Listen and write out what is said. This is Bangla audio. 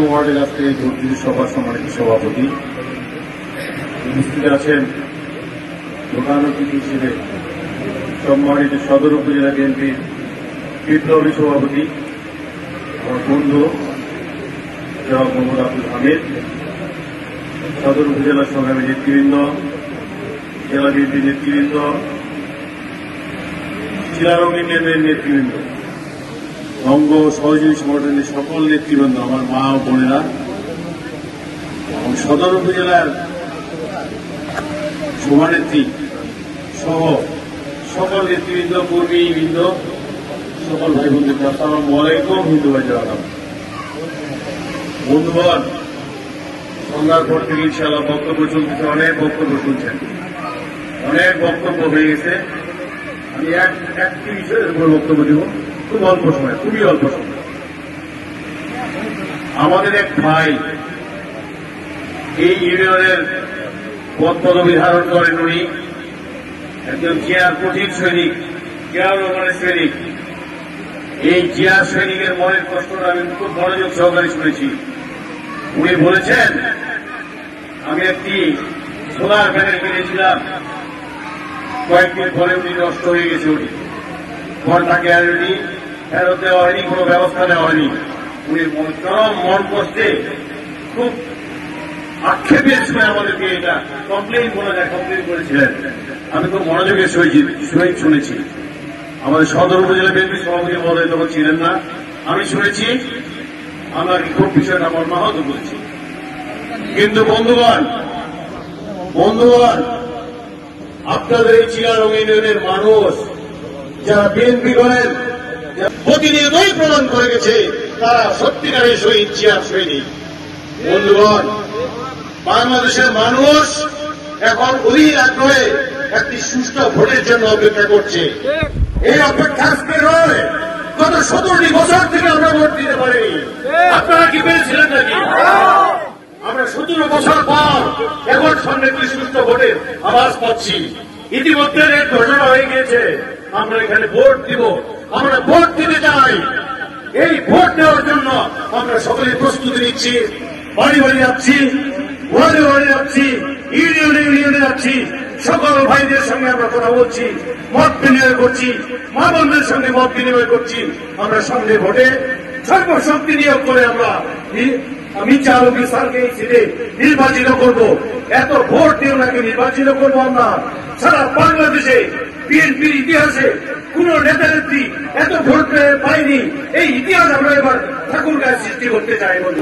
ওয়ার্ডের আজকে ধর্মীয় সভা সম্মানিত সভাপতি উপস্থিত আছেন প্রধান অতিথি হিসেবে সম্মানিত সদর উপজেলা বিএনপির বিপ্লবী সভাপতি আমার বন্ধু জনাব মোহাম্মদ আব্দুল হামিদ, সদর উপজেলা সংগ্রামী নেতৃবৃন্দ, জেলা বিএনপির নেতৃবৃন্দ, চিলারঙ্গীন নেতৃবৃন্দ, অঙ্গ সহযোগী সংগঠনের সকল নেতৃবৃন্দ, আমার মা ও বোনেরা এবং সদর উপজেলার সভানেত্রী সহ সকল নেতৃবৃন্দ, কর্মীবৃন্দ, সকল ভাই বোনদের আসসালামু আলাইকুম। হিন্দু ভাই জানালাম বন্ধুগণ, সন্ধ্যার পর থেকে ইনশাআল্লাহ বক্তব্য চলতেছে, অনেক বক্তব্য শুনছেন, অনেক বক্তব্য হয়ে গেছে। আমি একটি বিষয়ের উপর বক্তব্য দেব, খুব অল্প সময়, খুবই অল্প সময়। আমাদের এক ভাই এই ইউনিয়নের পদ পদবি ধারণ করেন, উনি একজন জিয়ার কঠিন সৈনিক, জিয়ার রহমানের সৈনিক। এই জিয়ার সৈনিকের মনের কষ্টটা আমি খুব মনোযোগ সহকারে শুনেছি। উনি বলেছেন, আমি একটি সোলার প্যানেল কিনেছিলাম, কয়েকদিন পরে উনি নষ্ট হয়ে গেছে, উনি ঘরটাকে অলরেডি ফেরত দেওয়া হয়নি, কোন ব্যবস্থা নেওয়া হয়নি। উনি চরম মন কষ্টে খুব আক্ষেপের সময় আমাদেরকে এটা কমপ্লেন বলা যায়, কমপ্লেন করেছিলেন। আমি খুব মনোযোগের সহিত শুনেছি। আমাদের সদর উপজেলা বিএনপি সভাপতি মহোদয় তখন ছিলেন না, আমি শুনেছি, আমার খুব বিষয়টা আমার মাহাতো বলেছি। কিন্তু বন্ধুগণ, আপনাদের এই চিরারং ইউনিয়নের মানুষ যারা বিএনপি করেন, প্রতিনিয়তই প্রমাণ করে গেছে তারা সত্যিকারের শহীদ জিয়ার সৈনিক। বন্ধুগণ, বাংলাদেশের মানুষ এখন অধীর আগ্রহে একটি সুষ্ঠু ভোটের জন্য অপেক্ষা করছে। এই অপেক্ষা আজকে নয়, গত 17টি বছর থেকে আমরা ভোট দিতে পারিনি। আপনারা কি পেরেছিলেন নাকি? আমরা 17 বছর পর এখন সামনে একটি সুষ্ঠু ভোটের আভাস পাচ্ছি। ইতিমধ্যে ঘোষণা হয়ে গিয়েছে, আমরা এখানে ভোট দিব, আমরা ভোট দিতে চাই। এই ভোট দেওয়ার জন্য আমরা সকলে প্রস্তুতি নিচ্ছি, বাড়ি বাড়ি যাচ্ছি, ওয়ার্ডে ওয়ার্ডে যাচ্ছি, ইউনিয়নে যাচ্ছি, সকল ভাইদের সঙ্গে আমরা কথা বলছি, মত বিনিময় করছি, মা বোনদের সঙ্গে মত বিনিময় করছি। আমরা সামনে ভোটে সর্বশক্তি নিয়োগ করে আমরা মির্জা আলম স্যারকে এই সিটে নির্বাচিত করব। এত ভোট দিয়ে ওনাকে নির্বাচিত করবো আমরা। সারা বাংলাদেশে বিএনপির ইতিহাসে কোন নেতা নেত্রী এত ভোট পায়নি, এই ইতিহাস আমরা এবার ঠাকুরগাঁয় সৃষ্টি করতে চাই বন্ধু।